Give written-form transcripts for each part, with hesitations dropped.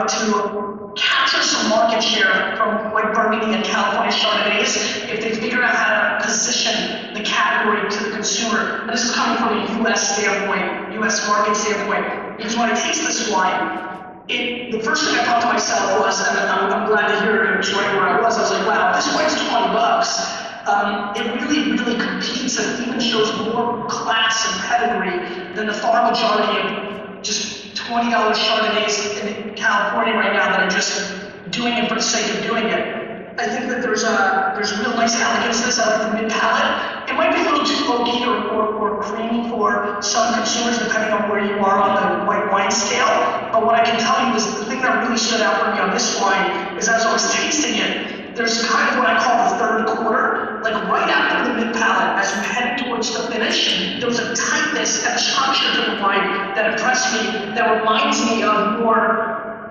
to capture some market share from like Burgundy and California Chardonnays if they figure out how to position the category to the consumer. And this is coming from a U.S. standpoint, U.S. market standpoint, because when I taste this wine, the first thing I thought to myself was, and I'm glad to hear it was right where I was like, wow, this wine's $20. It really, really competes and even shows more class and pedigree than the far majority of just $20 Chardonnays in California right now that are just doing it for the sake of doing it. I think that there's real nice elegance to this. I like the mid palate. It might be a little too oaky or creamy for some consumers depending on where you are on the white wine scale. But what I can tell you is the thing that really stood out for me on this wine is as I was tasting it, there's kind of what I call the third quarter, like right after the mid palate, as you head towards the finish, there was a tightness and structure to the wine that impressed me, that reminds me of more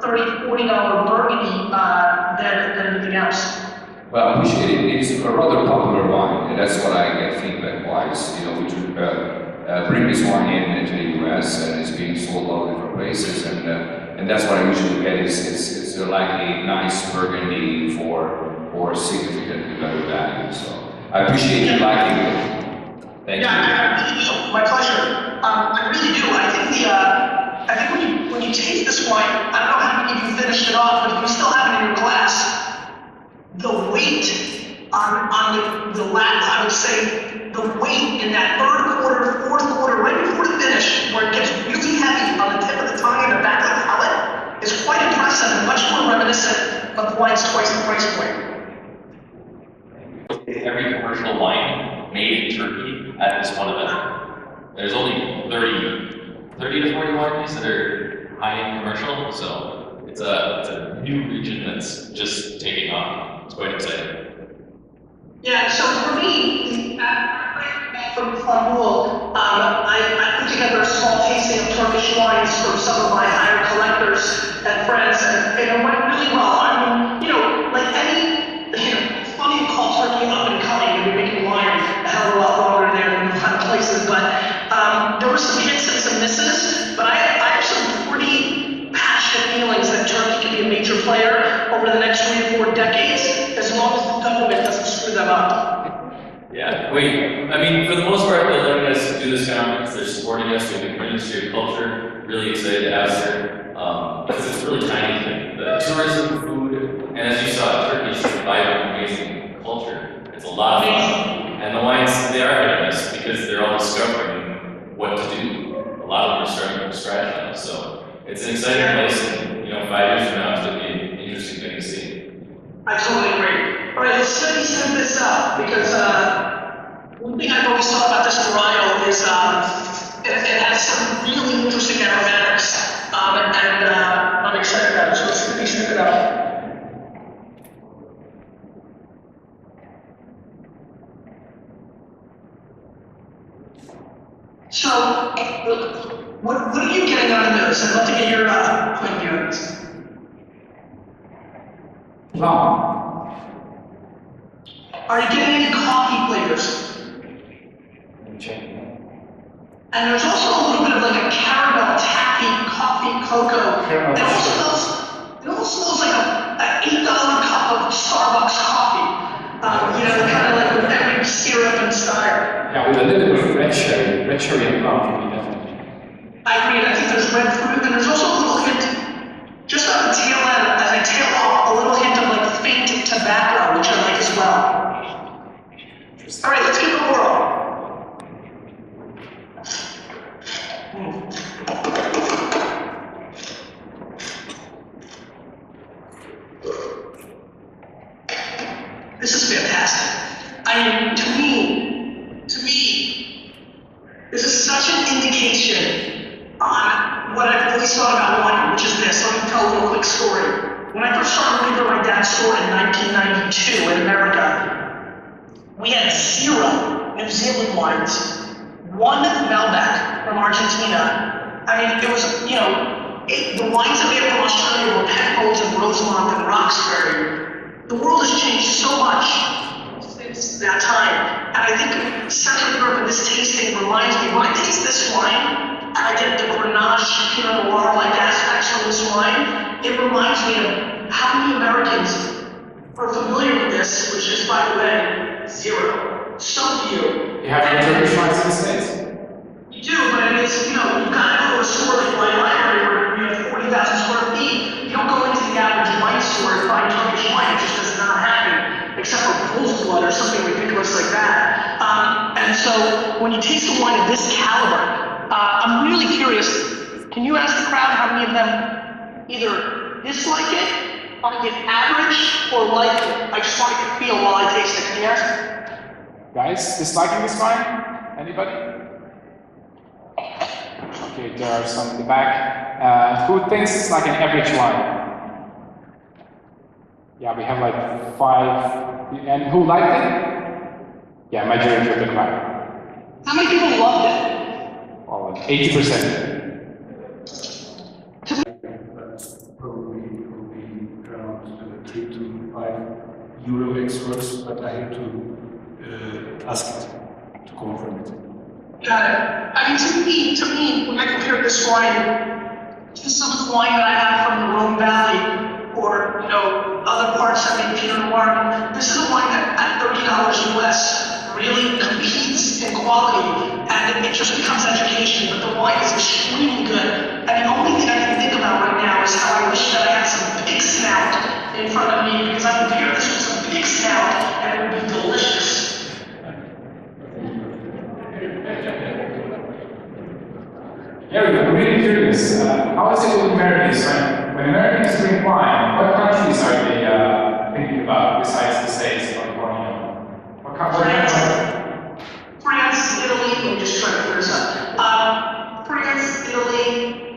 $30, $40 Burgundy than anything else. Well, I wish it is a rather popular wine, and that's what I get feedback-wise. You know, we should bring this wine into the US, and it's being sold all different places, and that's what I usually get. It's like a nice Burgundy for significantly better value. So I appreciate you liking it. Thank you. I really do. My pleasure. I really do. I think when you taste this wine, I don't know how many of you finished it off, but if you still have it in your glass, the weight on the lap, I would say, the weight in that third quarter, fourth quarter, right before the finish, where it gets really heavy on the tip of the tongue and the back of the palate, is quite impressive and much more reminiscent of wines twice the price point. Every commercial wine made in Turkey at this one event. There's only 30 to 40 wineries that are high-end commercial, so it's a new region that's just taking off. It's quite exciting. Yeah, so for me, from Istanbul, I put together a small tasting of Turkish wines for some of my higher collectors and friends, and it went really well. I mean, you know, like it's funny to call Turkey up and coming and be making wine a hell of a lot longer there than other places, but there were some hits and some misses, but I have some pretty passionate feelings that Turkey can be a major player over the next 3 to 4 decades, as long as the government doesn't screw them up. Yeah, I mean, for the most part, they're letting us do this conference. They're supporting us with the Ministry of Culture. Really excited to have her, because it's really tiny thing. The tourism, food, and as you saw, Turkey is a vibrant, amazing culture. It's a lot of fun. And the wines, they are hitting us because they're all discovering what to do. A lot of them are starting from scratch now, so it's an exciting place, and 5 years from now, it's going to be an interesting thing to see. I totally agree. All right, let's set this up, because one thing I've always thought about this varietal is it has some really interesting aromatics, and I'm excited about it, so let's sniff it out. So, what are you getting out of this? I'd love to get your point of view on this. Wow. Are you getting any coffee flavors? And there's also a little bit of like a caramel, taffy, coffee, cocoa. It almost smells like an $8 cup of Starbucks coffee. Kind of like with every syrup and style. Yeah, with a little bit of red cherry and pumpkin, definitely. I agree, I think there's red fruit, and there's also a little hint, just on the tail end, as I tail off, a little hint of like faint tobacco, which I like as well. All right, let's give it a whirl. This is fantastic. I mean, to me, this is such an indication on what I've always thought about wine, which is this. Let me tell a little quick story. When I first started working for my dad's store in 1992 in America, we had 0 New Zealand wines, 1 Malbec from Argentina. I mean, it was, the wines that we had from Australia were Penfolds and Rosemont and Roxbury. The world has changed so much since that time, and I think Central Europe and this tasting reminds me, when I taste this wine, and I get the Grenache Pinot Noir-like aspects from this wine, it reminds me of how many Americans are familiar with this, which is, by the way, zero. So few. You have any Turkish wines in the States? You do, but it's, you know, you gotta go to a store like my library where you have 40,000 square feet. You don't go into the average wine store and find Turkish wine. It just does not happen, except for bull's blood or something ridiculous like that. And so when you taste a wine of this caliber, I'm really curious. Can you ask the crowd how many of them either dislike it, find it average, or like it? I just want to feel while I taste it. Can you ask? Guys, disliking this wine? Anybody? Okay, there are some in the back. Who thinks it's like an average wine? Yeah, we have like 5. And who liked it? Yeah, majority of the crowd. How many people loved it? Well, like 80%. Probably it will be around 3 to 5 euro exports, but I have to ask it to confirm it. Got it. I mean, to me, when I compare this wine to some of the wine that I have from the Rhone Valley, or, you know, other parts that make Pinot Noir, this is a wine that at $30 US really competes in quality, and it just becomes education, but the wine is extremely good. And the only thing I can think about right now is how I wish that I had some big snout in front of me, because I would pair this with some big snout, and it would be delicious. Yeah, I'm really curious. How is it with Americans? When Americans drink wine, what countries are they thinking about besides the States, California? What countries? France, Italy, let me just try to clear this up. France, Italy,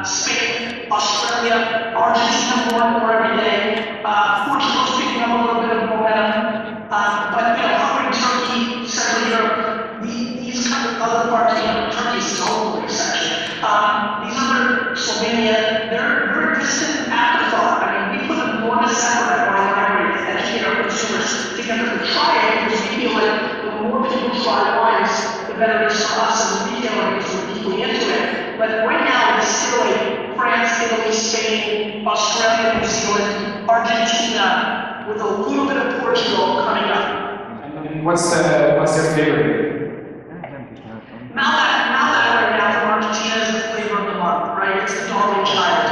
Spain, Australia, Argentina more every day. Portugal's picking up a little bit of momentum. But you know, Hungary, Turkey, Central Europe, these kind of other parts, you know, Turkey's totally exception. These other, Slovenia, they're a distant afterthought. I mean, we put enormous effort at my library to educate our consumers to get them to try it, because we feel like the more people try wines, the better it is for us as a retailer, because we're deeply into it. But right now, it's still like France, Italy, Spain, Australia, New Zealand, Argentina, with a little bit of Portugal coming up. And what's your favorite? Malbec right now from Argentina is the flavor of the month, right? It's the darling child.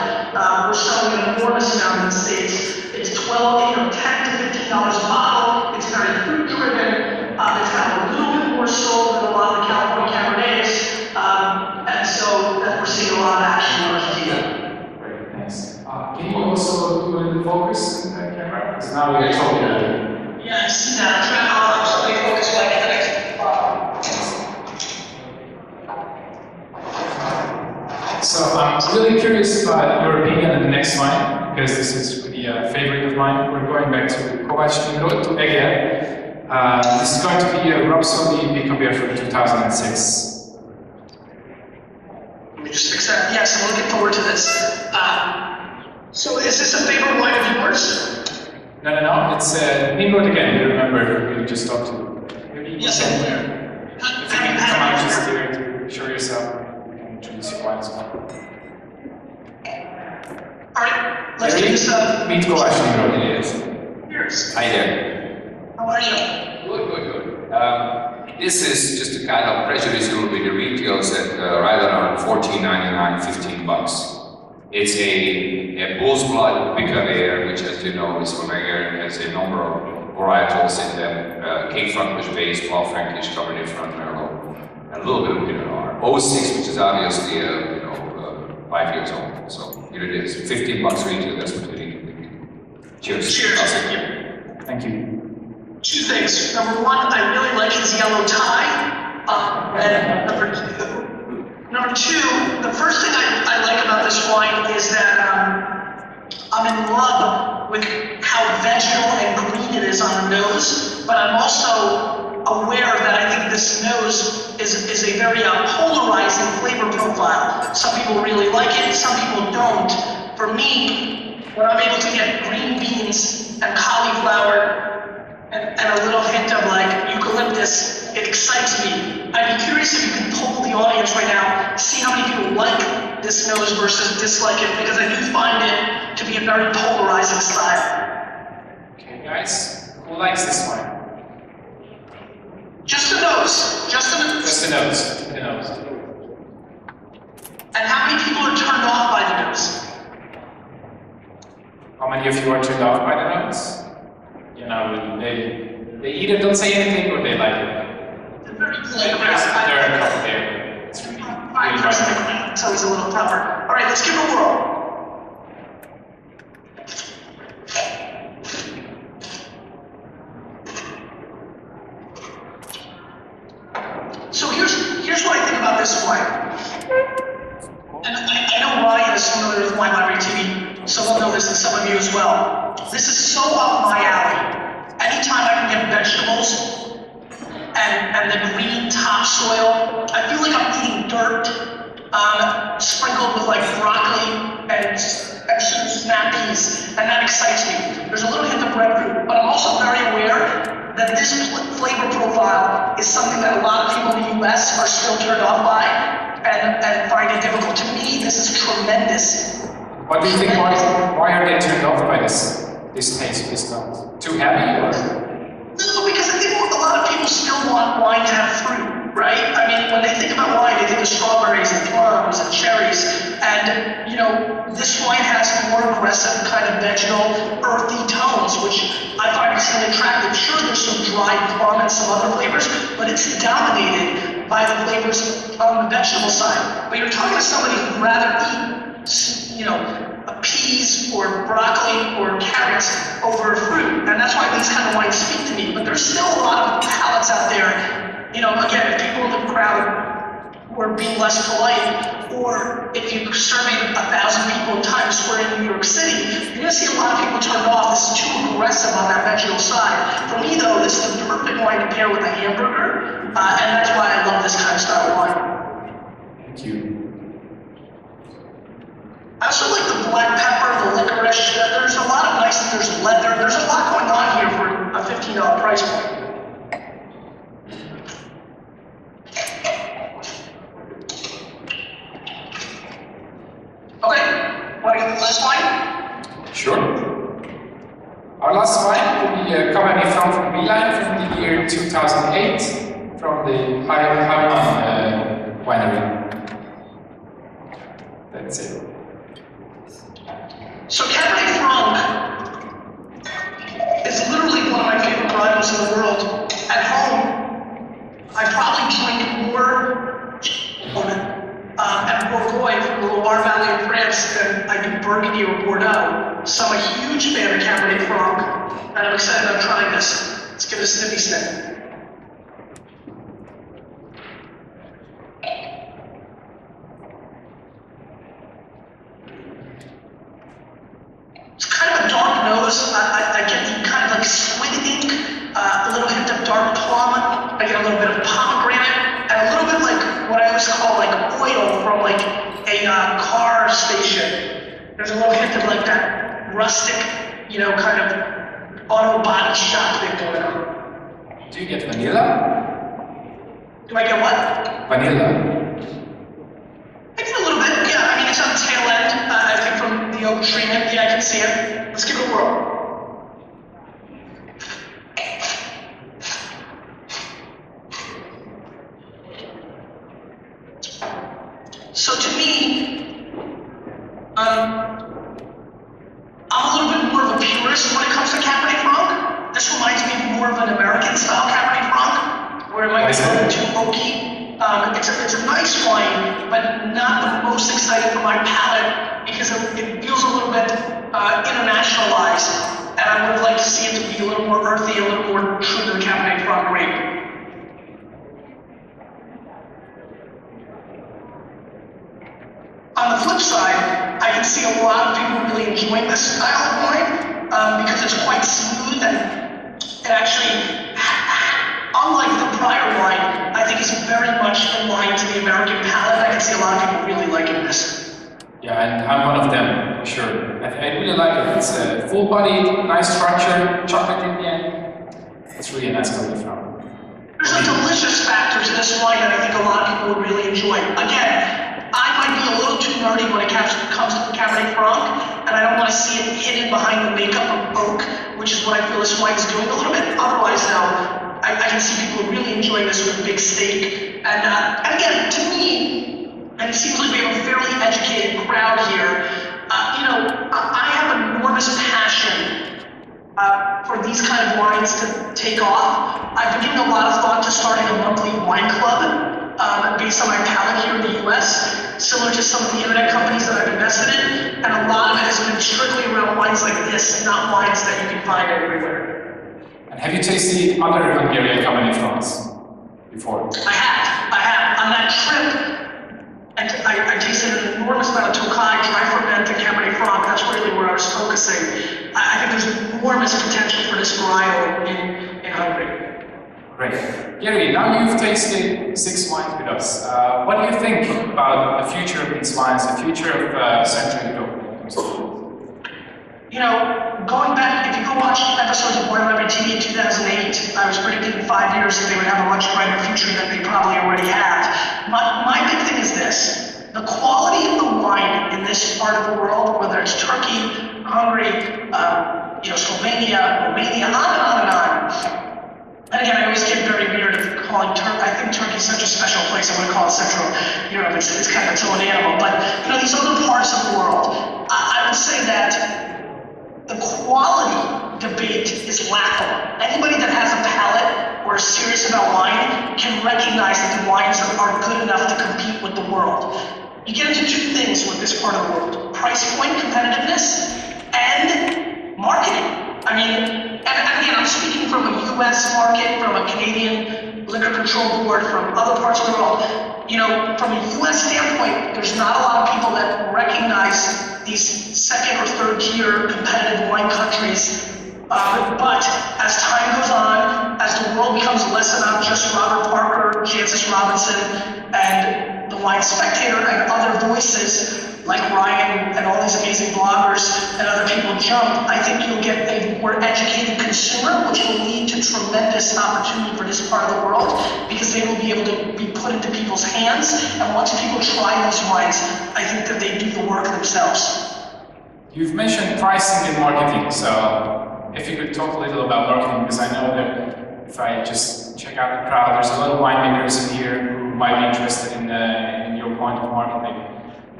We're selling an enormous amount in the States. It's $10 to $15 a bottle. It's very fruit driven. It's got a little bit more soul than a lot of the California Cabernets. And so we're seeing a lot of action in Argentina. Great, thanks. Can you also do a little focus in the camera? Because now we're talking. Yeah, I see that. I'm trying to focus like the next. So I'm really curious about your opinion on the next wine, because this is really a favorite of mine. We're going back to Kovács to Ege. This is going to be a Rhapsody Bicambia from 2006. Let me just fix that. Yes, I'm looking forward to this. So is this a favorite wine of yours? No. It's Nimrod again. You remember we just talked to. Maybe yes, somewhere. If you can come out just here to show yourself. Introduce your wine as well. Alright, let's do this. Meet Kovács. Cheers. Hi there. How are you? Good. This is just a kind of prejudice rule with the retails at right around $14.99, $15. It's a bull's blood Bicambia, which, as you know, is from Ege and has a number of varietals in them. Cape Frankish based, Paul Frankish, Cabernet Franc, Merlot, and a little bit of Pinot Noir. 06, which is obviously 5 years old. So here it is, $15 retail. That's what we need to think. Cheers. Cheers. Thank you. Two things. Number one, I really like his yellow tie. And number two, the first thing I like about this wine is that I'm in love with how vegetal and green it is on the nose, but I'm also aware that I think this nose is a very polarizing flavor profile. Some people really like it, some people don't. For me, when I'm able to get green beans and cauliflower and a little hint of like eucalyptus this. It excites me. I'd be curious if you can poll the audience right now, see how many people like this nose versus dislike it, because I do find it to be a very polarizing style. Okay, guys, who likes this one? Just the nose. Just the nose. Just the nose. The nose. And how many people are turned off by the nose? How many of you are turned off by the nose? You know, they either don't say anything or they like it. They're very There are a couple there. It's really right. It's always a little tougher. All right, let's give it a whirl. So here's what I think about this wine. And I know Ryan is familiar with Wine Library TV, so they'll know this, and some of you as well. This is so up my alley. Anytime I can get vegetables and the green topsoil, I feel like I'm eating dirt, sprinkled with like broccoli and some snap peas, and that excites me. There's a little hint of breadfruit, but I'm also very aware that this flavor profile is something that a lot of people in the US are still turned off by and find it difficult. To me, this is tremendous. What do you think? Why are they turned off by this taste? Is not too heavy, or? No, because I think a lot of people still want wine to have fruit, right? I mean, when they think about wine, they think of strawberries and plums and cherries, and you know, this wine has more aggressive kind of vegetal, earthy tones, which I find extremely attractive. Sure, there's some dried plum and some other flavors, but it's dominated by the flavors on the vegetable side. But you're talking to somebody who'd rather eat, you know, peas or broccoli or carrots over fruit, and that's why these kind of wines speak to me. But there's still a lot of palates out there. You know, again, if people in the crowd were being less polite, or if you surveyed 1,000 people in Times Square in New York City, you're going to see a lot of people turned off. This is too aggressive on that vegetal side. For me, though, this is the perfect wine to pair with a hamburger, and that's why I love this kind of style of wine. Thank you. I also like the black pepper, the licorice. There's a lot of nice, there's leather. There's a lot going on here for a $15 price point. Okay, want to get the last wine? Sure. Our last wine will be a Cabernet Franc from Milan from the year 2008 from the Harman winery. That's it. So Cabernet Franc is literally one of my favorite varietals in the world. At home, I probably drink more and Bourgogne from the Loire Valley of France than I do Burgundy or Bordeaux. So I'm a huge fan of Cabernet Franc, and I'm excited about trying this. Let's give it a snippy sniff. It's kind of a dark nose. I get the kind of like squid ink, a little hint of dark plum. I get a little bit of pomegranate, and a little bit like what I always call like oil from like a car station. There's a little hint of like that rustic, you know, kind of auto body shop thing going on. Do you get vanilla? Do I get what? Vanilla. I get a little bit, yeah. I mean, it's on the tail end, I think, from the oak treatment. Yeah, I can see it. Let's give it a whirl. So to me, I'm a little bit more of a purist when it comes to Cabernet Franc. This reminds me more of an American-style Cabernet Franc, where it might be a little too oaky. It's a nice wine, but not the most exciting for my palate because it feels a little bit internationalized, and I would have liked to see it to be a little more earthy, a little more true to the Cabernet Franc grape. On the flip side, I can see a lot of people really enjoying this style of wine because it's quite smooth and it actually, unlike the prior wine, I think is very much aligned to the American palate. I can see a lot of people really liking this. Yeah, and I'm one of them, for sure. I really like it. It's a full-bodied, nice structure, chocolate in the end. It's really a nice Cabernet Franc. There's a delicious factor to this wine that I think a lot of people would really enjoy. Again, I might be a little too nerdy when it comes to the Cabernet Franc, and I don't want to see it hidden behind the makeup of oak, which is what I feel this wine is doing a little bit. Otherwise, though, I can see people really enjoying this with a big steak. And again, to me, and it seems like we have a fairly educated crowd here, I have an enormous passion for these kind of wines to take off. I've been giving a lot of thought to starting a monthly wine club based on my palate here in the US, similar to some of the internet companies that I've invested in, and a lot of it has been strictly around wines like this, not wines that you can find everywhere. And have you tasted other Hungarian Cabernet Francs before? I have. On that trip, I tasted an enormous amount of Tokai, dry fermented Cabernet Franc. That's really where I was focusing. I think there's enormous potential for this varietal in Hungary. Great. Gary, now you've tasted 6 wines with us. What do you think about the future of these wines, the future of Central Europe? Going back, if you go watch episodes of Wine Library TV in 2008, I was predicting in 5 years that they would have a much brighter future than they probably already have. My big thing is this: the quality of the wine in this part of the world, whether it's Turkey, Hungary, Slovenia, Romania, on and on and on. And again, I always get very weird of calling I think Turkey is such a special place. I want to call it Central Europe. It's kind of its own animal. But these other parts of the world, I would say that the quality debate is laughable. Anybody that has a palate or is serious about wine can recognize that the wines are good enough to compete with the world. You get into 2 things with this part of the world: price point competitiveness and marketing. And again, I'm speaking from a US market, from a Canadian Liquor Control Board, from other parts of the world. From a US standpoint, there's not a lot of people that recognize these second or third tier competitive wine countries. But as time goes on, as the world becomes less about just Robert Parker, Jancis Robinson, and the Wine Spectator and other voices like Ryan and all these amazing bloggers and other people jump, I think you'll get a more educated consumer, which will lead to tremendous opportunity for this part of the world, because they will be able to be put into people's hands. And once people try these wines, I think that they do the work themselves. You've mentioned pricing and marketing, so if you could talk a little about marketing, because I know that if I just check out the crowd, there's a lot of winemakers in here who might be interested in your point of marketing.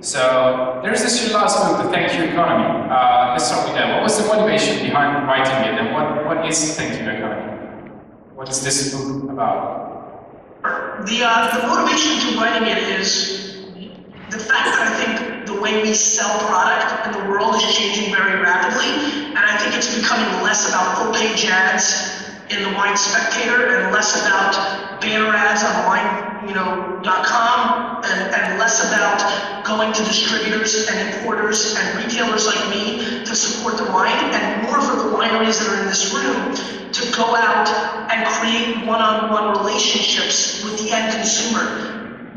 So there's this your last book, The Thank You Economy. Let's start with that. What was the motivation behind writing it, and what is the Thank You Economy? What is this book about? The motivation to writing it is the fact that I think the way we sell product in the world is changing very rapidly, and I think it's becoming less about full-page ads in the Wine Spectator and less about banner ads on wine.com and less about going to distributors and importers and retailers like me to support the wine, and more for the wineries that are in this room to go out and create one-on-one relationships with the end consumer.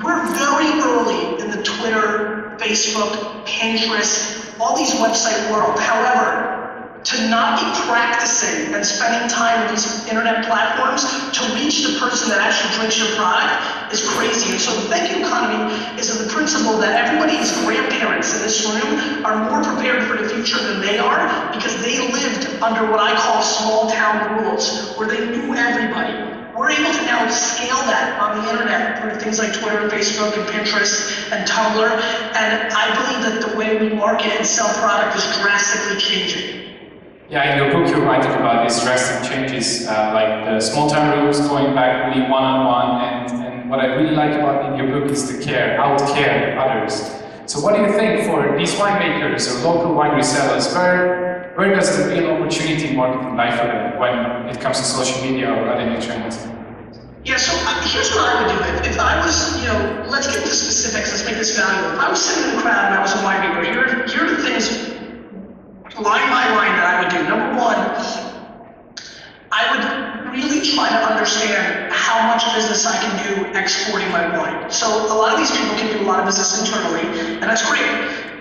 We're very early in the Twitter, Facebook, Pinterest, all these website world. However, to not be practicing and spending time with these internet platforms to reach the person that actually drinks your product is crazy. And so the Thank You Economy is in the principle that everybody's grandparents in this room are more prepared for the future than they are, because they lived under what I call small town rules, where they knew everybody. We're able to now scale that on the internet through things like Twitter, Facebook, and Pinterest, and Tumblr. And I believe that the way we market and sell product is drastically changing. Yeah, in your book you're writing about these drastic changes, like the small town rules, going back really one-on-one, and what I really like about in your book is the care, how to care others. So what do you think for these winemakers or local wine resellers, where does the real opportunity in marketing lie for them when it comes to social media or other new trends? Yeah, so here's what I would do. If I was, let's get into specifics, let's make this valuable. If I was sitting in the crowd and I was a winemaker, here are the things line by line that I would do. Number one, I would really really try to understand how much business I can do exporting my wine. So a lot of these people can do a lot of business internally, and that's great.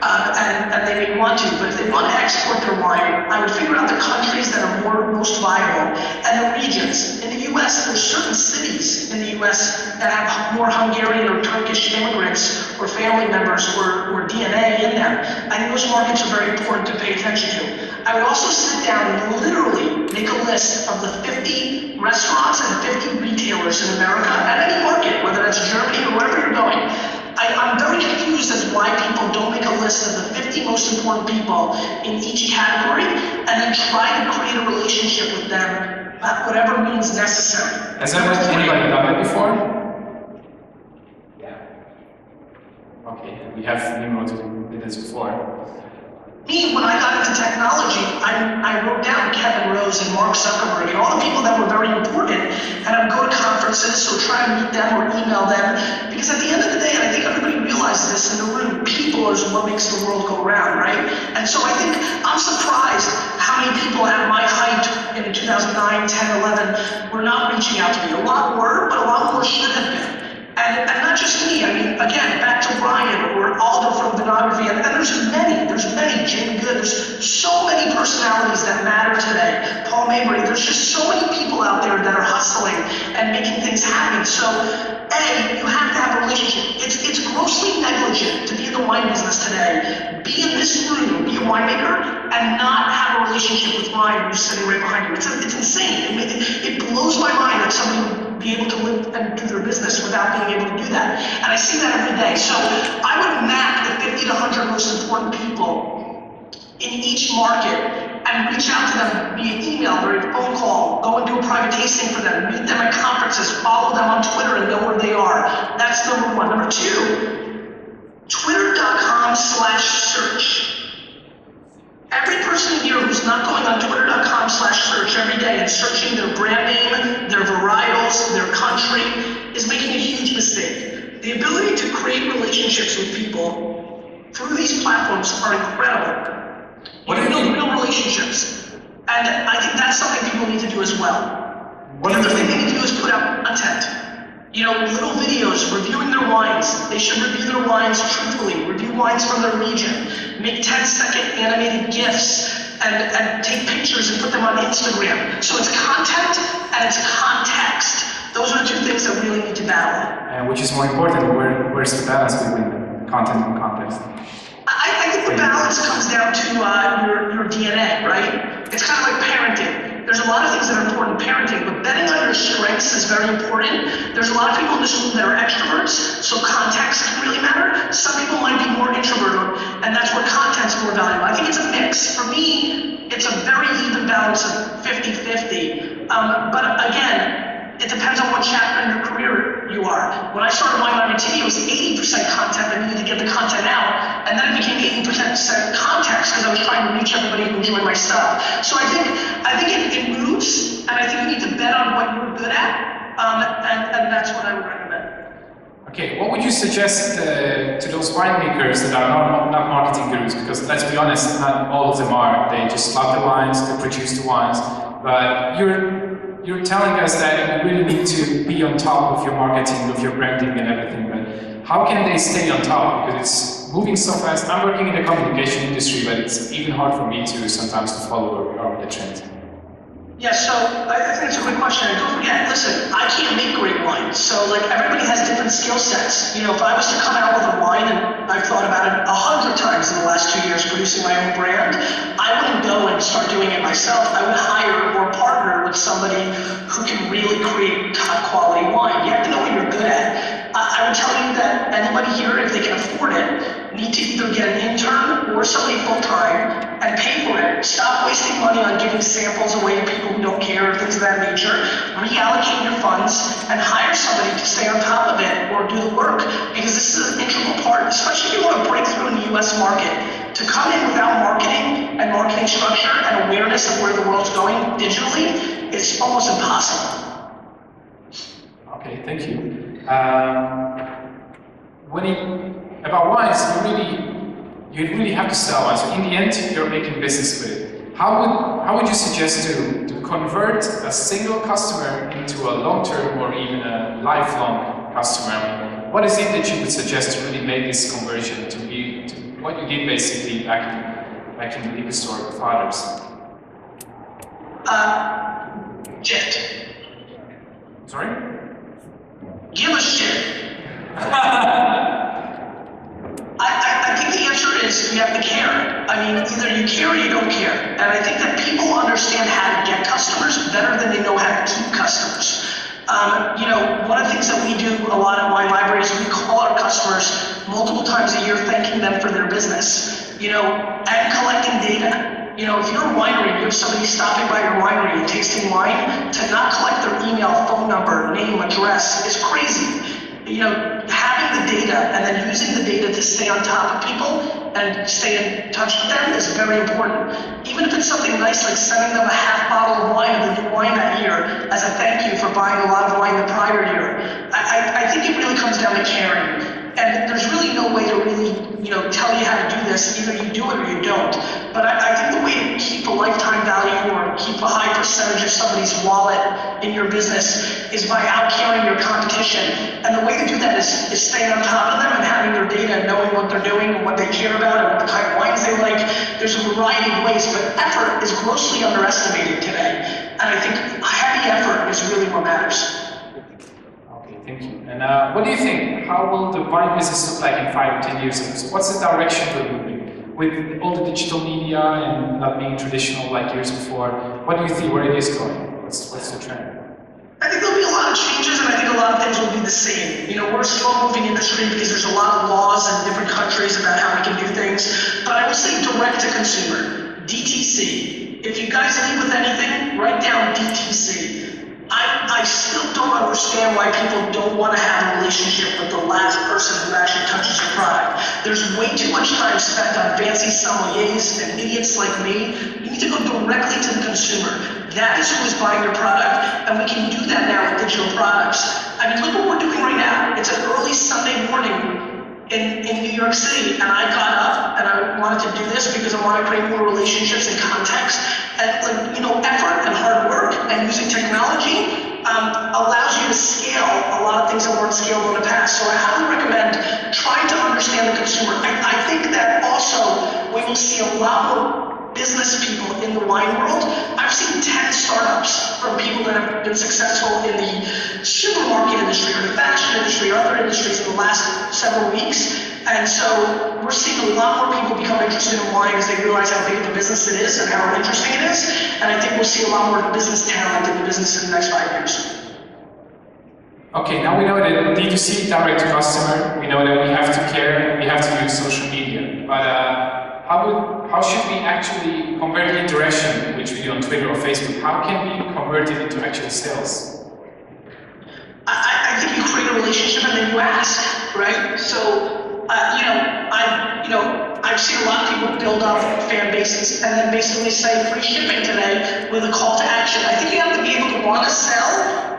And they may want to, but if they want to export their wine, I would figure out the countries that are most viable and the regions. In the US, there's certain cities in the US that have more Hungarian or Turkish immigrants or family members or DNA in them. I think those markets are very important to pay attention to. I would also sit down and literally make a list of the 50 restaurants and 50 retailers in America at any market, whether that's Germany or wherever you're going. I'm very confused as why people don't make a list of the 50 most important people in each category and then try to create a relationship with them at whatever means necessary. Has anybody done that before? Yeah. Okay, we have Nimrod who did this before. Me, when I got into technology, I wrote down Kevin Rose and Mark Zuckerberg and all the people that were very important, and I would go to conferences or try to meet them or email them, because at the end of the day, and I think everybody realizes this in the room, people is what makes the world go round, right? And so I think I'm surprised how many people at my height in 2009, 10, 11 were not reaching out to me. A lot were, but a lot more should have been. And not just me, I mean, again, back to Ryan or Aldo from Vinography, and there's many, Jim Good, there's so many personalities that matter today. Paul Mabry, there's just so many people out there that are hustling and making things happen. So, A, you have to have a relationship. It's grossly negligent to be in the wine business today, be in this room, be a winemaker, and not have a relationship with Ryan who's sitting right behind you. It's insane. It blows my mind that somebody would be able to live and do their business without being able to do that. And I see that every day. So I would map the 50 to 100 most important people in each market and reach out to them via email or a phone call, go and do a private tasting for them, meet them at conferences, follow them on Twitter and know where they are. That's number one. Number two, twitter.com/search. Every person here who's not going on twitter.com/search every day and searching their brand name, their varietals, their country, is making a huge mistake. The ability to create relationships with people through these platforms are incredible. You can build real relationships. And I think that's something people need to do as well. The other thing they need to do is put out content. You know, little videos reviewing their wines. They should review their wines truthfully, review wines from their region, make 10-second animated GIFs, and take pictures and put them on Instagram. So it's content and it's context. Those are the two things that really need to battle. And which is more important? Where's the balance between content and context? I think the balance comes down to your DNA, right? It's kind of like parenting. There's a lot of things that are important in parenting, but betting on your strengths is very important. There's a lot of people in this room that are extroverts, so context can really matter. Some people might be more introverted, and that's where content's more valuable. I think it's a mix. For me, it's a very even balance of 50-50. But again, it depends on what chapter in your career you are. When I started Wine TV, it was 80% content. I needed to get the content out, and then it became 80% context because I was trying to reach everybody who enjoyed my stuff. So I think it moves, and I think you need to bet on what you're good at, and that's what I would recommend. Okay, what would you suggest to those winemakers that are not marketing gurus? Because let's be honest, not all of them are. They just love the wines, they produce the wines, but you're telling us that you really need to be on top of your marketing, of your branding and everything, but how can they stay on top? Because it's moving so fast. I'm working in the communication industry, but it's even hard for me to sometimes to follow where we are with the trend. Yeah, so I think it's a good question. And don't forget, listen, I can't make great wine. So like everybody has different skill sets. You know, if I was to come out with a wine, and I've thought about it 100 times in the last 2 years producing my own brand, I wouldn't go and start doing it myself. I would hire or partner with somebody who can really create top quality wine. You have to know what you're good at. I would tell you that anybody here, if they can afford it, need to either get an intern or somebody full-time and pay for it. Stop wasting money on giving samples away to people who don't care or things of that nature. Reallocate your funds and hire somebody to stay on top of it or do the work, because this is an integral part, especially if you want to break through in the US market. To come in without marketing and marketing structure and awareness of where the world's going digitally, it's almost impossible. Okay, thank you. About wines, you really have to sell wine. So in the end, you're making business with it. How how would you suggest to convert a single customer into a long-term or even a lifelong customer? I mean, what is it that you would suggest to really make this conversion to what you did basically back in the liquor store with fathers? Shit. Sorry? Give a shit. I think the answer is you have to care. I mean, either you care or you don't care. And I think that people understand how to get customers better than they know how to keep customers. You know, one of the things that we do a lot at Wine Library is we call our customers multiple times a year thanking them for their business. You know, and collecting data. You know, if you're a winery, you have somebody stopping by your winery and tasting wine, to not collect their email, phone number, name, address is crazy. You know, having the data and then using the data to stay on top of people and stay in touch with them is very important. Even if it's something nice like sending them a half bottle of wine of the new wine that year as a thank you for buying a lot of wine the prior year. I think it really comes down to caring. And there's really no way to really, you know, tell you how to do this. Either you do it or you don't. But I think the way to keep a lifetime value or keep a high percentage of somebody's wallet in your business is by out-caring your competition. And the way to do that is staying on top of them and having their data and knowing what they're doing and what they care about and what the kind of wines they like. There's a variety of ways, but effort is grossly underestimated today. And I think heavy effort is really what matters. Thank you. And what do you think? How will the wine business look like in 5 or 10 years? So what's the direction we're moving? With all the digital media and not being traditional like years before, what do you think where it is going? What's the trend? I think there'll be a lot of changes, and I think a lot of things will be the same. You know, we're a slow-moving industry because there's a lot of laws in different countries about how we can do things. But I will say direct-to-consumer, DTC. If you guys leave with anything, write down DTC. I still don't understand why people don't want to have a relationship with the last person who actually touches your product. There's way too much time spent on fancy sommeliers and idiots like me. You need to go directly to the consumer. That is who is buying your product, and we can do that now with digital products. I mean, look what we're doing right now. It's an early Sunday morning in New York City, and I got up and I wanted to do this because I want to create more relationships and context, and like, you know, effort and hard work and using technology allows you to scale a lot of things that weren't scaled in the past. So I highly recommend trying to understand the consumer. I think that also we will see a lot more business people in the wine world. I've seen 10 startups from people that have been successful in the supermarket industry or the fashion industry or other industries in the last several weeks. And so we're seeing a lot more people become interested in wine as they realize how big of a business it is and how interesting it is. And I think we'll see a lot more business talent in the business in the next 5 years. Okay, now we know that D2C, direct to customer, we know that we have to care, we have to use social media. But how should we actually convert the interaction, which we do on Twitter or Facebook? How can we convert it into actual sales? I think you create a relationship and then you ask, right? So, I've seen a lot of people build up fan bases and then basically say free shipping today with a call to action. I think you have to be able to want to sell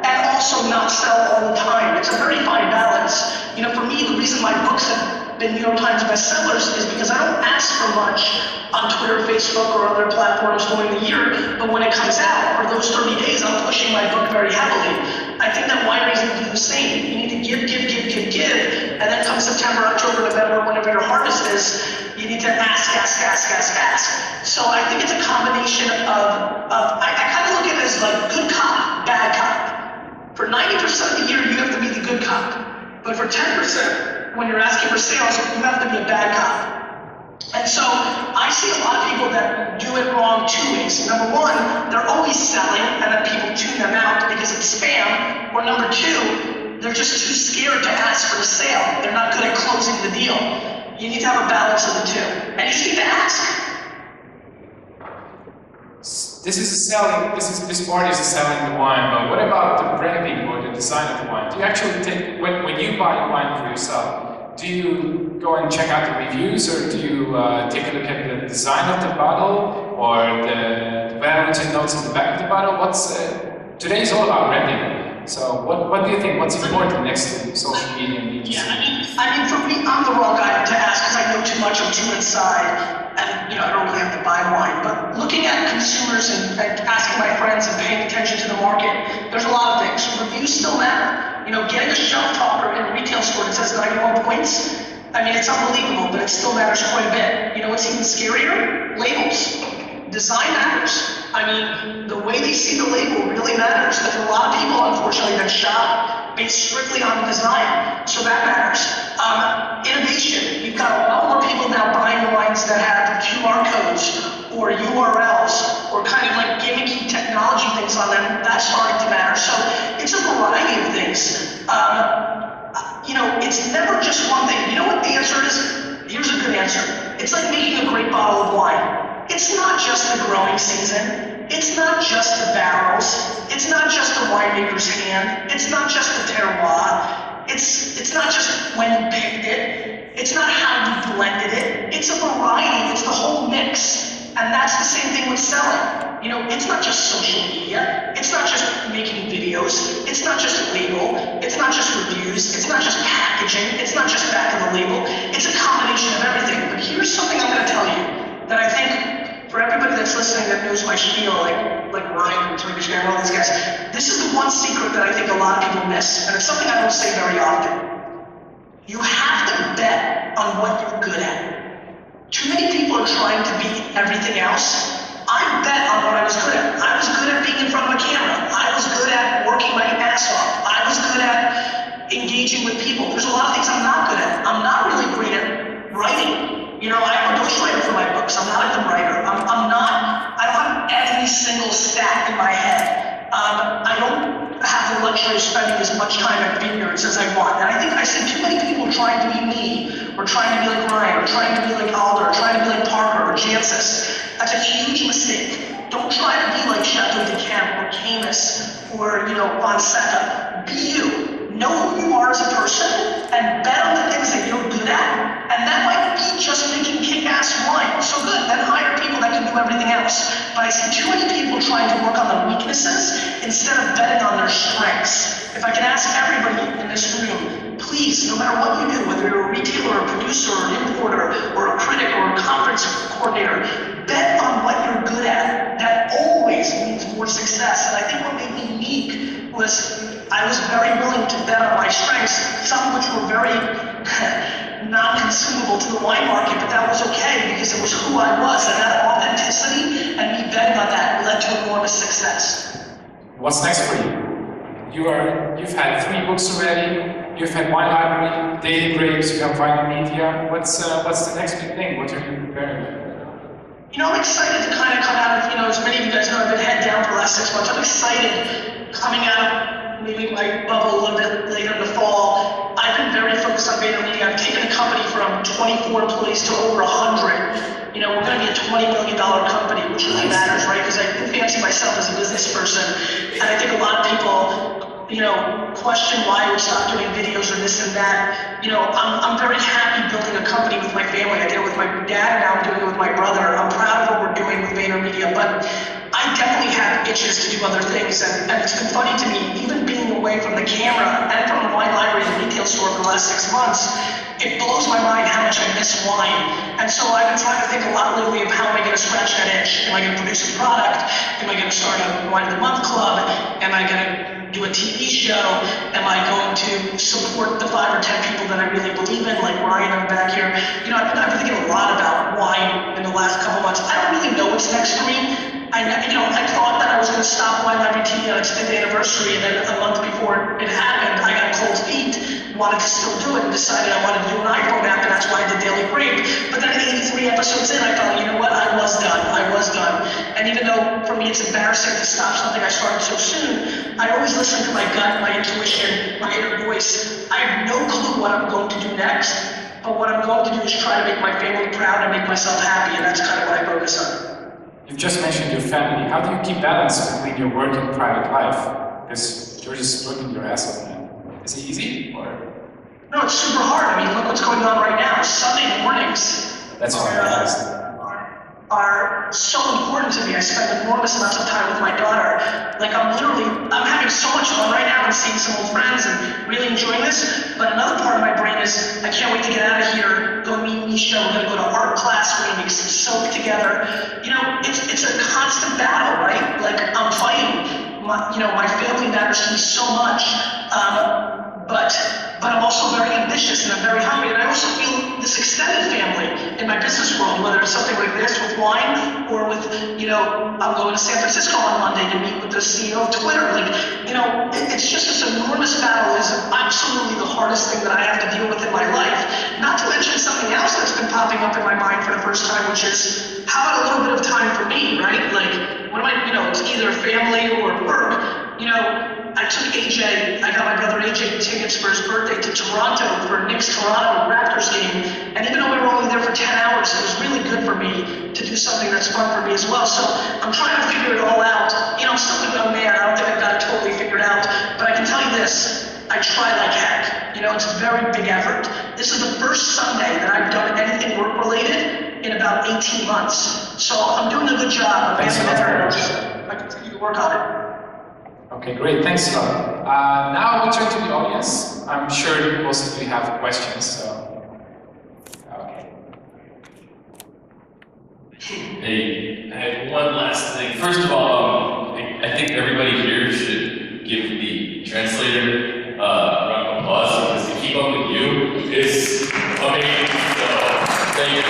and also not sell all the time. It's a very fine balance. You know, for me, the reason my books have been New York Times bestsellers is because I don't ask for much on Twitter, Facebook, or other platforms during the year, but when it comes out, for those 30 days, I'm pushing my book very heavily. I think that wineries need to do the same. You need to give, and then come September, October, November, whenever your harvest is, you need to ask. So I think it's a combination of I kind of look at it as like good cop, bad cop. For 90% of the year, you have to be the good cop. But for 10%, when you're asking for sales, you have to be a bad cop. And so I see a lot of people that do it wrong 2 ways. Number one, they're always selling and then people tune them out because it's spam. Or number two, they're just too scared to ask for a sale. They're not good at closing the deal. You need to have a balance of the two. And you just need to ask. This part is selling the wine, but what about the branding or the design of the wine? Do you actually take, when you buy wine for yourself, do you go and check out the reviews, or do you take a look at the design of the bottle or the value notes on the back of the bottle? Today is all about branding. So what do you think? What's important next to social media and DTC? Yeah, I mean, for me, I'm the wrong guy to ask because I know too much, I'm too inside. and I don't really have to buy wine, but looking at consumers and asking my friends and paying attention to the market, there's a lot of things. Reviews still matter. Getting a shelf topper in a retail store that says 91 points, I mean, it's unbelievable, but it still matters quite a bit. What's even scarier? Labels. Design matters. I mean, the way they see the label really matters. There's a lot of people, unfortunately, that shop based strictly on design, so that matters. Innovation. You've got a lot more people now buying wines that have QR codes or URLs or kind of like gimmicky technology things on them. That's starting to matter. So it's a variety of things. It's never just one thing. You know what the answer is? Here's a good answer. It's like making a great bottle of wine. It's not just the growing season. It's not just the barrels. It's not just the winemaker's hand. It's not just the terroir. It's not just when you picked it. It's not how you blended it. It's a variety. It's the whole mix. And that's the same thing with selling. It's not just social media. It's not just making videos. It's not just a label. It's not just reviews. It's not just packaging. It's not just back of the label. It's a combination of everything. But here's something I'm going to tell you that I think for everybody that's listening that knows my spiel, like Ryan and Turkish Guy and all these guys, this is the one secret that I think a lot of people miss, and it's something I don't say very often. You have to bet on what you're good at. Too many people are trying to be everything else. I bet on what I was good at. I was good at being in front of a camera. I was good at working my ass off. I was good at engaging with people. There's a lot of things I'm not good at. I'm not really great at writing. I'm a ghostwriter for my books. I'm not a good writer. I don't have every single stat in my head. I don't have the luxury of spending as much time at vineyards as I want. And I think I see too many people trying to be me, or trying to be like Ryan, or trying to be like Alder, or trying to be like Parker, or Jancis. That's a huge mistake. Don't try to be like Chateau de Camp, or Camus, or Fonseca. Be you. Know who you are as a person, and bet on the things that you're good at. And that might be just making kick-ass wine. So good, then hire people that can do everything else. But I see too many people trying to work on their weaknesses instead of betting on their strengths. If I can ask everybody in this room, please, no matter what you do, whether you're a retailer, or a producer, or an importer, or a critic, or a conference coordinator, bet on what you're good at. That always means more success. And I think what made me unique was I was very willing to bet on my strengths, some of which were very non-consumable to the wine market, but that was okay because it was who I was, and that authenticity and me betting on that led to enormous success. What's next for you? You've had 3 books already. You've had Wine Library, Daily Grapes. You have Vaynermedia. What's the next big thing? What are you preparing? I'm excited to kind of come out of, as many of you guys know, I've been head down for the last 6 months. I'm excited coming out of maybe my bubble a little bit later in the fall. I've been very focused on Vaynermedia. I've taken a company from 24 employees to over 100. We're going to be a $20 million company, which really matters, right? Because I fancy myself as a business person, and I think a lot of people, question why we stopped doing videos or this and that. I'm very happy building a company with my family. I did it with my dad, now I'm doing it with my brother. I'm proud of what we're doing with Vaynermedia, but I definitely have itches to do other things, and it's been funny to me, even being away from the camera and from the wine library and retail store for the last 6 months, it blows my mind how much I miss wine. And so I've been trying to think a lot lately of how am I going to scratch that itch? Am I going to produce a product? Am I going to start a Wine of the Month club? Am I going to do a TV show? Am I going to support the 5 or 10 people that I really believe in, like Ryan and back here? I've been thinking a lot about wine in the last couple months. I don't really know what's next for me. I thought that I was going to stop Wine Library TV on its 5th anniversary, and then a month before it happened, I got cold feet, wanted to still do it, and decided I wanted to do an iPhone app, and that's why I did Daily Grape. But then 83 episodes in, I thought, you know what, I was done. And even though for me it's embarrassing to stop something I started so soon, I always listen to my gut, my intuition, my inner voice. I have no clue what I'm going to do next, but what I'm going to do is try to make my family proud and make myself happy, and that's kind of what I focus on. You've just mentioned your family. How do you keep balance between your work and private life? Because you're just working your ass off, man. Is it easy, or? No, it's super hard. I mean, look what's going on right now. Sunday mornings are so important to me. I spend enormous amounts of time with my daughter. Like I'm having so much fun right now and seeing some old friends and really enjoying this. But another part of my brain is, I can't wait to get out of here, go meet Indonesia, we're gonna go to art class, we're gonna make some soap together. You know, it's a constant battle, right? Like I'm fighting. My family matters to me so much. But I'm also very ambitious and I'm very hungry, and I also feel this extended family in my business world, whether it's something like this with wine or with, I'm going to San Francisco on Monday to meet with the CEO of Twitter. It's just this enormous battle is absolutely the hardest thing that I have to deal with in my life. Not to mention something else that's been popping up in my mind for the first time, which is, how about a little bit of time for me, right? Like, what am I, it's either family or work. I took AJ, I got my brother AJ tickets for his birthday to Toronto for a Knicks Toronto Raptors game. And even though we were only there for 10 hours, it was really good for me to do something that's fun for me as well. So I'm trying to figure it all out. I'm still a young man, I don't think I've got it totally figured out. But I can tell you this, I try like heck. It's a very big effort. This is the first Sunday that I've done anything work related in about 18 months. So I'm doing a good job. Thanks a lot. I continue to work on it. Okay, great. Thanks, Scott. Now we turn to the audience. I'm sure most of you have questions, so. Okay. Hey, I have one last thing. First of all, I think everybody here should give the translator a round of applause, because to keep up with you is amazing. So, thank you.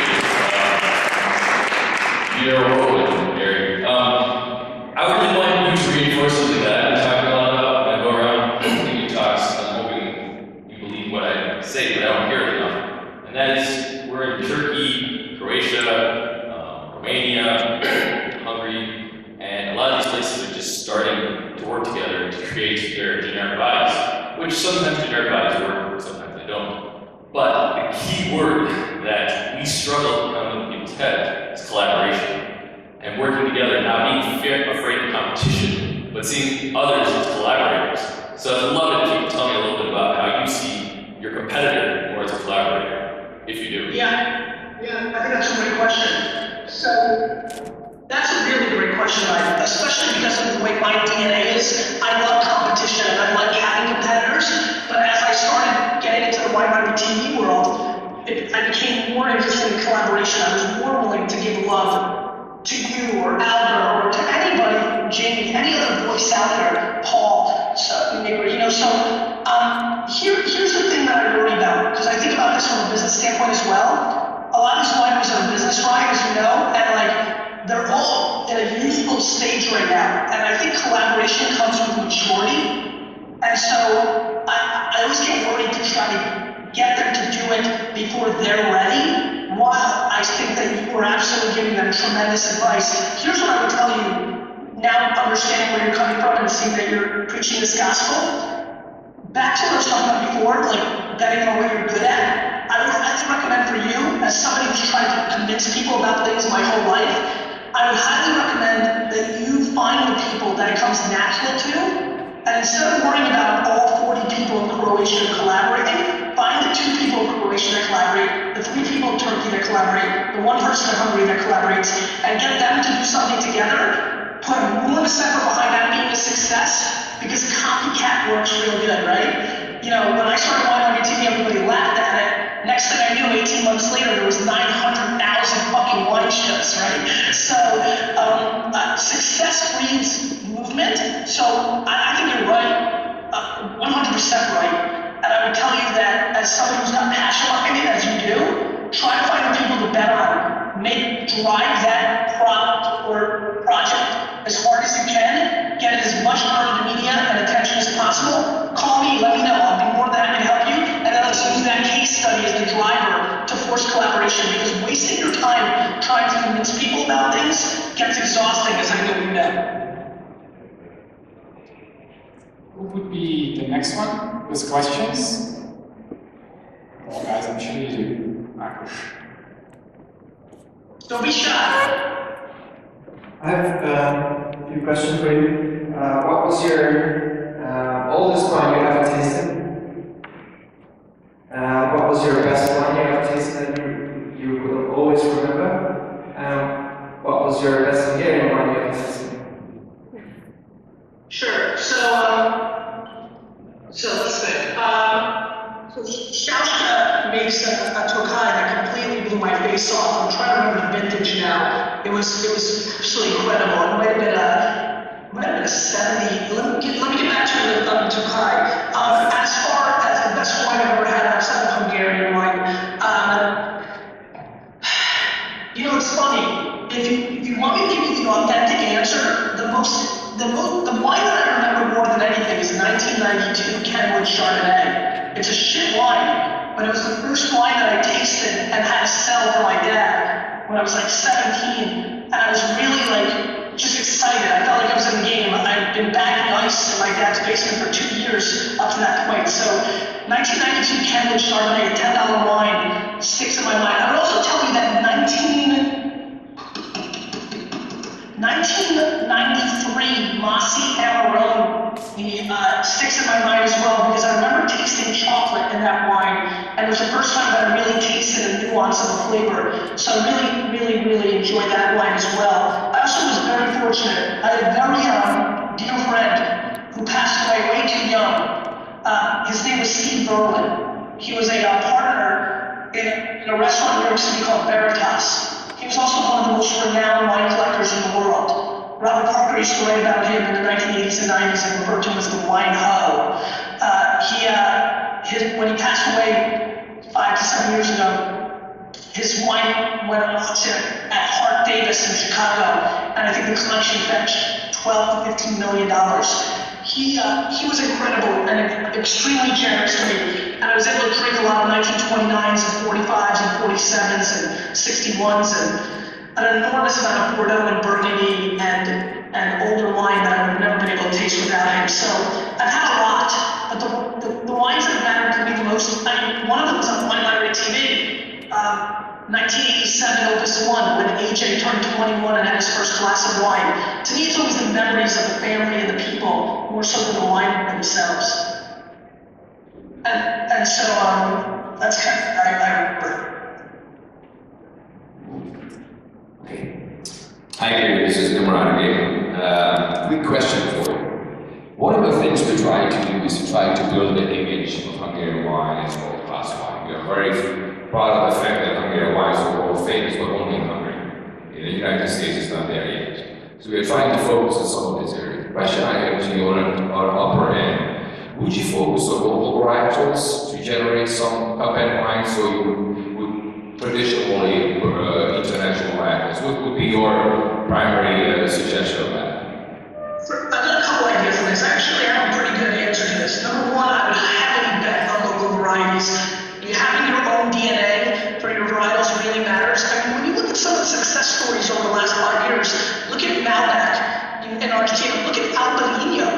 You're a whirlwind, Gary. I really want you to reinforce something that I've been talking a lot about when I go around giving talks. I'm hoping you believe what I say, but I don't hear it enough. And that is, we're in Turkey, Croatia, Romania, Hungary, and a lot of these places are just starting to work together to create their generic bodies, which sometimes generic bodies work, sometimes they don't. But the key word that we struggle to come into people's head is collaboration. And working together, not being afraid of competition, but seeing others as collaborators. So I'd love it if you could tell me a little bit about how you see your competitor more as a collaborator, if you do. Yeah, I think that's a great question. So that's a really great question, especially because of the way my DNA is. I love competition and I like having competitors, but as I started getting into the Wine TV world, I became more interested in collaboration. I was more willing to give love to you or Albert or to anybody, Jamie, any other voice out there, Paul, here's the thing that I worry about, because I think about this from a business standpoint as well. A lot of these wineries are business wine, as you know, and they're all in a useful stage right now. And I think collaboration comes with maturity. And so I always get worried to try to get them to do it before they're ready. While I think that you are absolutely giving them tremendous advice. Here's what I would tell you, now understanding where you're coming from and seeing that you're preaching this gospel. Back to what I was talking about before, like betting on what you're good at. I would highly recommend for you, as somebody who's trying to convince people about things my whole life, I would highly recommend that you find the people that it comes natural to, and instead of worrying about all 40 people in Croatia collaborating, find the 2 people in Croatia that collaborate, the 3 people in Turkey that collaborate, the 1 person in Hungary that collaborates, and get them to do something together. Put enormous effort behind that being a success, because copycat works real good, right? When I started Wine on TV, everybody laughed at it. Next thing I knew, 18 months later, there was 900,000 fucking wine shows, right? So, success breeds movement. So, I think you're right, 100% right. And I would tell you that as somebody who's not passion behind it, as you do, try to find the people to bet on. Drive that product or project as hard as you can. Get as much out of the media and attention as possible. Call me, let me know. I'll be more than happy to help you. And then let's use that case study as the driver to force collaboration. Because wasting your time trying to convince people about things gets exhausting, as I know you know. Who would be the next one with questions? Well, guys, I'm sure you do. Marcus. Don't be shy. I have a few questions for you. What was your oldest wine you ever tasted? What was your best wine you ever tasted that you will always remember? What was your best Hungarian wine you ever tasted? Sure. So let's think. So Shaushka makes a Tokai that completely blew my face off. I'm trying to remember the vintage now. It was absolutely incredible. It might have been a 70. Let me get back to Kai. As far as the best wine I've ever had outside of Hungarian wine, it's funny. If you want me to give you the authentic answer, the wine that I remember more than anything is 1992 Kenwood Chardonnay. It's a shit wine, but it was the first wine that I tasted and had to sell for my dad when I was like 17, and I was really just excited. I felt like I was in the game. I'd been banging ice in my dad's basement for 2 years up to that point. So 1992 Kenwood Chardonnay, a $10 wine, sticks in my mind. I would also tell you that 1993 Mossy Amarone sticks in my mind as well, because I remember tasting chocolate in that wine, and it was the first time that I really tasted a nuance of a flavor. So I really enjoyed that wine as well. I also was very fortunate. I had a very dear friend who passed away way too young. His name was Steve Berlin. He was a partner in a restaurant in New York City called Vaynerchuk. He was also one of the most renowned wine collectors in the world. Robert Parker used to write about him in the 1980s and 90s and referred to him as the wine ho. When he passed away 5 to 7 years ago, his wine went on auction at Hart Davis in Chicago, and I think the collection fetched $12 to $15 million. He was incredible and extremely generous to me, and I was able to drink a lot of 1929s and 45s and 47s and 61s and an enormous amount of Bordeaux and Burgundy and older wine that I would have never been able to taste without him. So I've had a lot, but the wines that mattered to me the most, one of them was on Wine Library TV. 1987 Opus 1, when AJ turned 21 and had his first glass of wine. To me, it's always the memories of the family and the people, more so than the wine themselves. And so that's kind of, I remember. Hi, Gary. This is Nimrod again. Quick question for you. One of the things we try to do is to try to build an image of Hungarian wine as world-class wine. We are very proud of the fact that Hungarian wines are world famous, but only in Hungary. In the United States, it's not there yet. So we are trying to focus on some of these areas. The question I have to you on our upper end, would you focus on local varietals to generate some top-end wines, or you would traditionally international varietals? What would be your primary suggestion of that? I've got a couple ideas on this. Actually, I have a pretty good answer to this. Number one, I would heavily bet on local varieties. Having your own DNA for your varietals really matters. I mean, when you look at some of the success stories over the last 5 years, look at Malbec in Argentina, look at Albarino,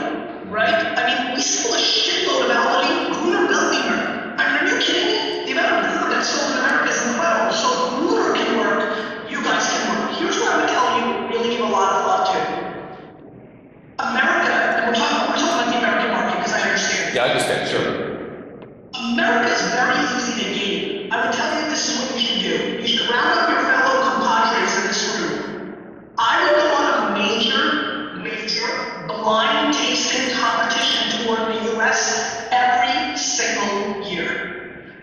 right? I mean, we sell a shitload of Albarino, Gruner Veltliner. I mean, are you kidding me? The amount of Gruner that's sold in America is incredible. So if Gruner can work, you guys can work. Here's what I would tell you, really give a lot of thought to. America, and we're talking about the American market, because I understand. Yeah, I understand, sure. America is very easy to game. I would tell you this is what you should do. You should round up your fellow compadres in this room. I would go on a major blind tasting competition tour in the US every single year.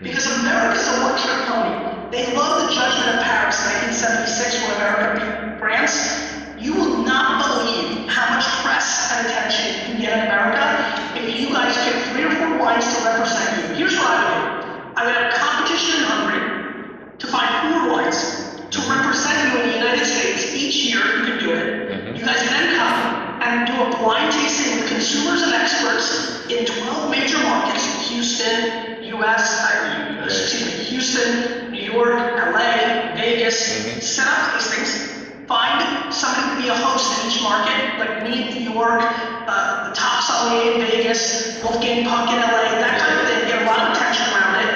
Because America's a one-trick pony. They love the Judgment of Paris, 1976, when America beat France. You will not believe how much press and attention you can get in America if you guys pick 3 or 4 wines to represent you. Here's what I would do. I would have a competition in Hungary to find 4 wines to represent you in the United States. Each year, you can do it. You guys then come and do a blind tasting with consumers and experts in 12 major markets: Houston, Houston, New York, LA, Vegas. Set up tastings. Find somebody to be a host in each market, like me in New York, the top sommelier in Vegas, Wolfgang Puck in LA, that kind of thing. Get a lot of attention around it.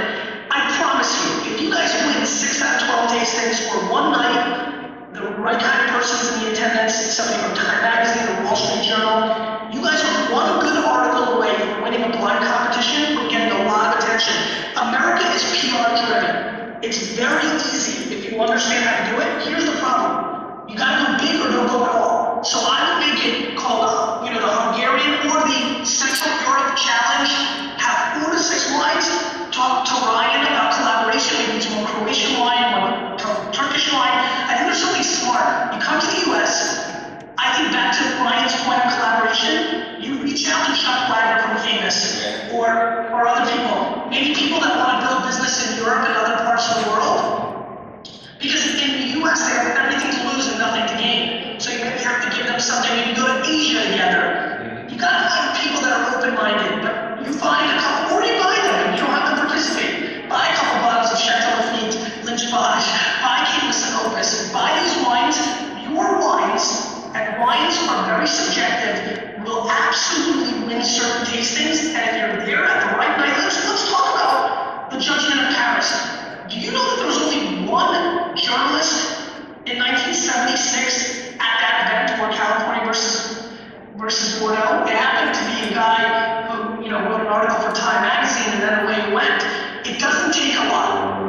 I promise you, if you guys win 6 out of 12 tastings for one night, the right kind of person's in the attendance, somebody from Time Magazine or Wall Street Journal, you guys are one good article away from winning a blind competition or getting a lot of attention. America is PR driven. It's very easy if you understand how to do it. Here's the problem. You gotta go big or don't go at all. So I would make it called, the Hungarian or the Central Europe Challenge. Have 4 to 6 wines. Talk to Ryan about collaboration. Maybe it's more Croatian wine,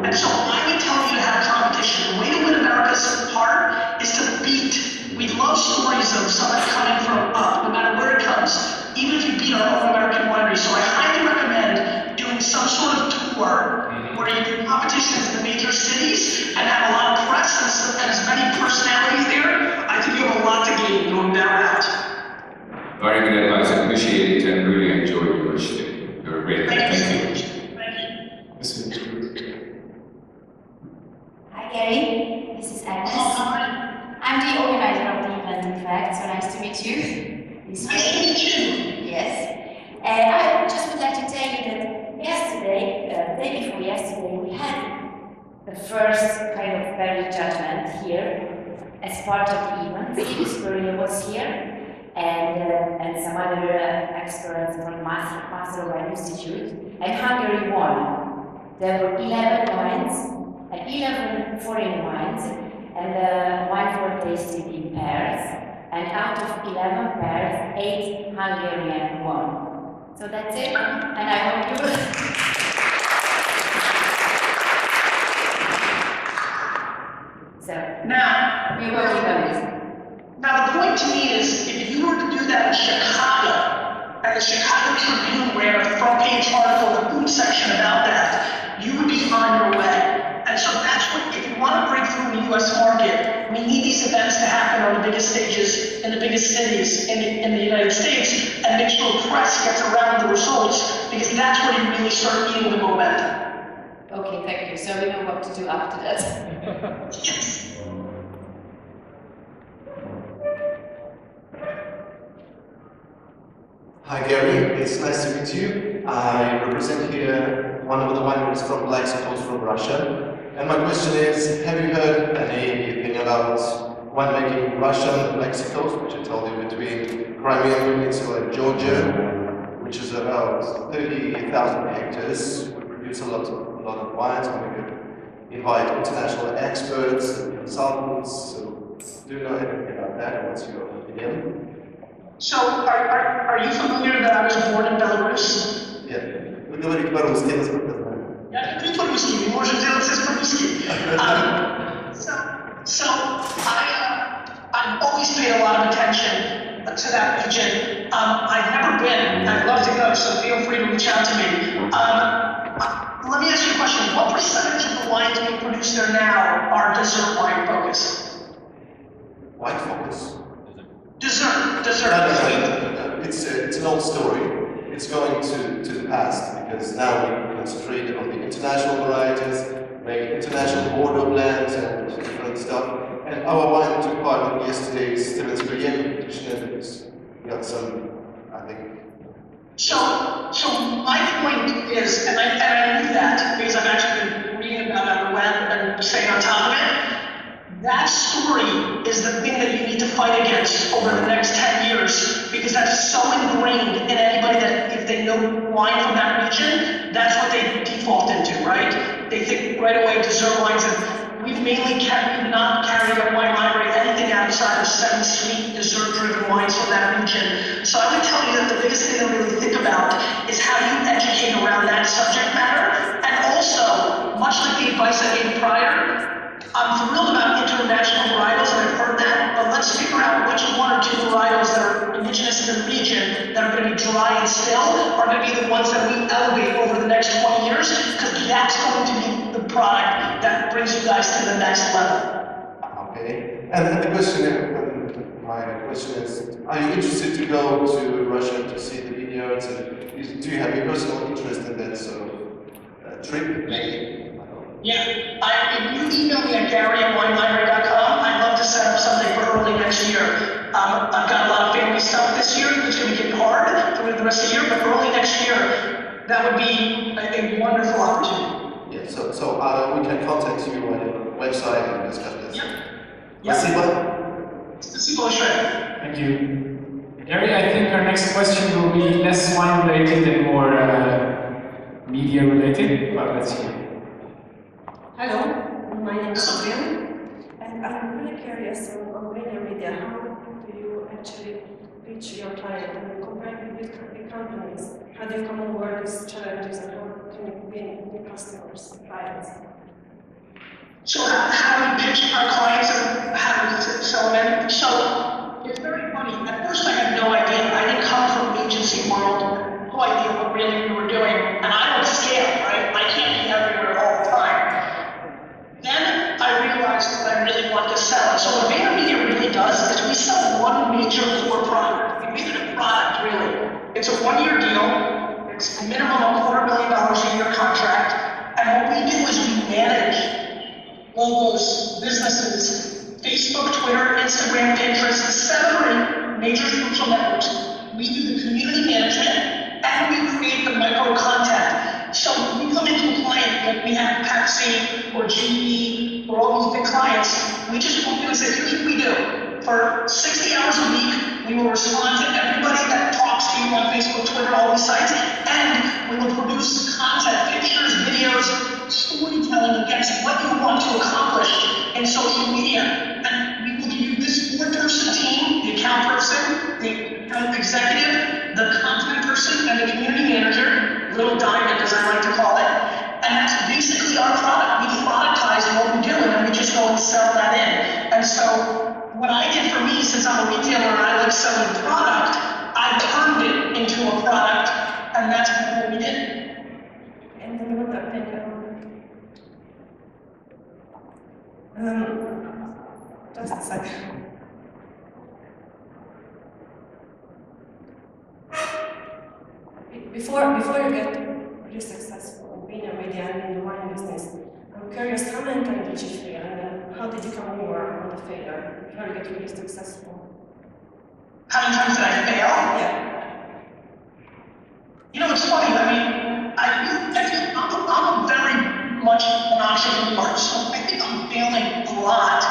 And so I would tell you to have competition. The way to win America's heart is to beat. We love stories of somebody coming from up, no matter where it comes, even if you beat our own American winery. So I highly recommend doing some sort of tour where you do competitions in the major cities and have a lot of press and as many personalities there. I think you have a lot to gain going that route. Very good advice. I appreciate it and really enjoyed your shit. You're great. Thank you. This is true. Hi Gary, this is Agnes. I'm the organizer of the event, in fact, so nice to meet you. Nice to meet you. Yes. And I just would like to tell you that yesterday, the day before yesterday, we had the first kind of value judgment here as part of the event. Steve was here, and some other experts from the Master of Wine Institute, and Hungary won. There were 11 wines and 11 foreign wines, and the wines were tasted in pairs. And out of 11 pairs, 8 Hungarian won. So that's it, and I hope you. So Now, we will keep on this. Now, the point to me is, if you were to do that in Chicago, and the Chicago Tribune ran a front page article in the food section about that, you would be on your way. And so that's what, if you want to break through in the US market, we need these events to happen on the biggest stages in the biggest cities in the United States, and make sure press gets around the results, because that's where you really start eating the momentum. Okay, thank you. So we know what to do after that. Yes. Hi Gary, it's nice to meet you. I represent here one of the wineries from Black Coast from Russia. And my question is, have you heard anything about winemaking in Russia and Black Coast, which I told you between Crimean Peninsula and Georgia, which is about 30,000 hectares. We produce a lot of wines, and we could invite international experts and consultants. So do you know anything about that? What's your opinion? So, are you familiar that I was born in Belarus? Yeah. Вы говорите по-русски, насколько я знаю. Я говорю по-русски, мы можем делать все по-русски. So I've always paid a lot of attention to that region. I've never been. I'd love to go, so feel free to reach out to me. Let me ask you a question. What percentage of the wines being produced there now are dessert wine focused? White focus. Dessert. It's an old story. It's going to the past, because now we concentrate on the international varieties, make international Bordeaux blends and different stuff. And our wine took part in yesterday's Stevens Brienne competition. We got some, I think. So my point is, and I knew that because I've actually been reading about it on the web and staying on top of it. That story is the thing that you need to fight against over the next 10 years, because that's so ingrained in anybody that if they know wine from that region, that's what they default into, right? They think right away dessert wines, and we've not carried our wine library anything outside of 7 sweet dessert-driven wines from that region. So I would tell you that the biggest thing to really think about is how you educate around that subject matter, and also, much like the advice I gave prior, I'm thrilled about international varietals, and I've heard that, but let's figure out which 1 or 2 varietals that are indigenous in the region that are going to be dry and still are going to be the ones that we elevate over the next 20 years, because that's going to be the product that brings you guys to the next level. Okay. And my question is, are you interested to go to Russia to see the vineyards? And do you have a personal interest in that sort of trip? Yeah, if you email me at gary@winelibrary.com, I'd love to set up something for early next year. I've got a lot of family stuff this year, it's going to get hard for the rest of the year, but early next year, that would be a wonderful opportunity. Yeah, so we can contact you on your website and discuss this. Yeah. Спасибо. Thank you. Gary, I think our next question will be less wine related and more media related, but let's see. Hello, my name is Adrian, and I'm really curious on VaynerMedia, how do you actually reach your client and compare with big companies? How do you come over these challenges and how do you win new customers, clients? So how do we pitch our clients and how do we sell them in? So it's very funny. At first I had no idea. I didn't come from agency world, no idea what really we were doing. And I don't scale, right? I can't be everywhere all the time. Then I realized that I really want to sell. And so what VaynerMedia really does is we sell one major core product. We make it a product, really. It's a one-year deal. It's a minimum of $250,000 a year contract. And what we do is we manage all those businesses, Facebook, Twitter, Instagram, Pinterest, 7 or 8 major social networks. We do the community management and we create the micro content. So when we come into a client, like we have Pepsi or GE or all these big clients, we just walk in and say, here's what we do. For 60 hours a week, we will respond to everybody that talks to you on Facebook, Twitter, all these sites, and we will produce content, pictures, videos, storytelling against what you want to accomplish in social media. And we will give you this 4-person team, the account person, the account executive, the content person, and the community manager, little diamond as I like to call it. And that's basically our product. We productize what we do and then we just go and sell that in. And so what I did for me, since I'm a retailer and I like selling product, I turned it into a product, and that's what we did. And then what opinion? Just a second. Before you get really successful in VaynerMedia and in the wine business, I'm curious, how many times did you fail and how did you come over on the failure before you get really successful? How many times did I fail? Yeah. You know, it's funny, I mean, I'm very much an entrepreneur, so I think I'm failing a lot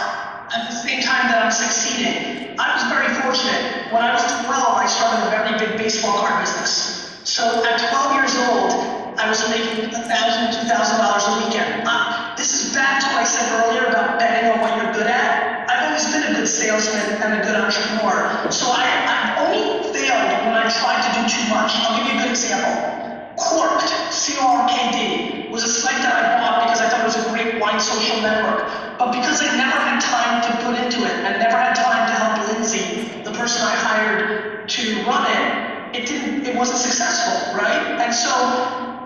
at the same time that I'm succeeding. I was very fortunate. When I was 12, I started a very big baseball card business. So at 12 years old, I was making $1,000, $2,000 a weekend. This is back to what I said earlier about betting on what you're good at. I've always been a good salesman and a good entrepreneur. So I only failed when I tried to do too much. I'll give you a good example. Corked, C-O-R-K-D, was a site that I bought because I thought it was a great wine social network. But because I never had time to put into it, and never had time to help Lindsay, the person I hired to run it, it wasn't successful, right? And so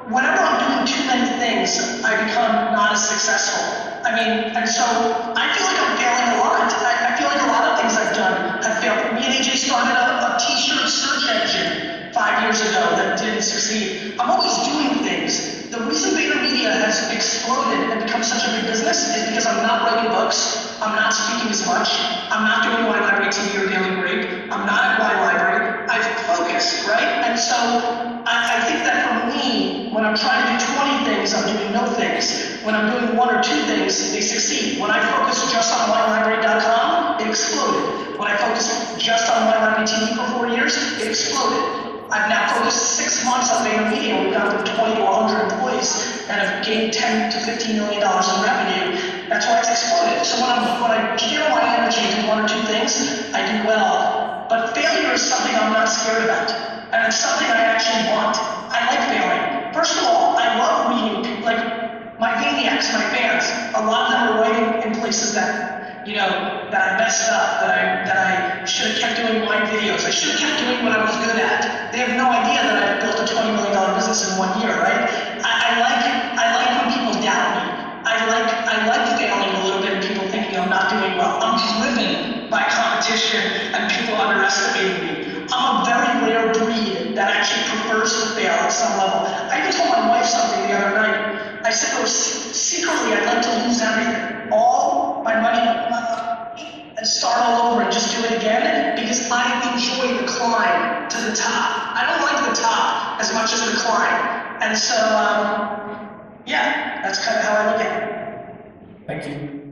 whenever I'm doing too many things, I become not as successful. I mean, and so I feel like I'm failing a lot. I feel like a lot of things I've done have failed. Me and AJ started a t-shirt search engine 5 years ago that didn't succeed. I'm always doing things. The reason VaynerMedia has exploded and become such a big business is because I'm not writing books, I'm not speaking as much, I'm not doing Wine Library TV or Daily Grape, I'm not at Wine Library, I've focused, right? And so I think that for me, when I'm trying to do 20 things, I'm doing no things. When I'm doing 1 or 2 things, they succeed. When I focus just on WineLibrary.com, it exploded. When I focused just on Wine Library TV for 4 years, it exploded. I've now focused 6 months on VaynerMedia. We've gone from 20 to 100 employees and have gained $10 to $15 million in revenue. That's why it's exploded. So when I channel my energy to 1 or 2 things, I do well. But failure is something I'm not scared about. And it's something I actually want. I like failing. First of all, I love reading, like my Vayniacs, my fans. A lot of them are writing in places that I messed up, that I should have kept doing wine videos. I should have kept doing what I was good at. They have no idea that I built a $20 million business in 1 year, right? I like when people doubt me. I like failing a little bit and people thinking I'm not doing well. I'm driven by competition and people underestimating me. I'm a very rare breed that actually prefers to fail at some level. I even told my wife something the other night. I said, secretly, I'd like to lose everything. All my money and start all over and just do it again because I enjoy the climb to the top. I don't like the top as much as the climb. And so, yeah, that's kind of how I look at it. Thank you.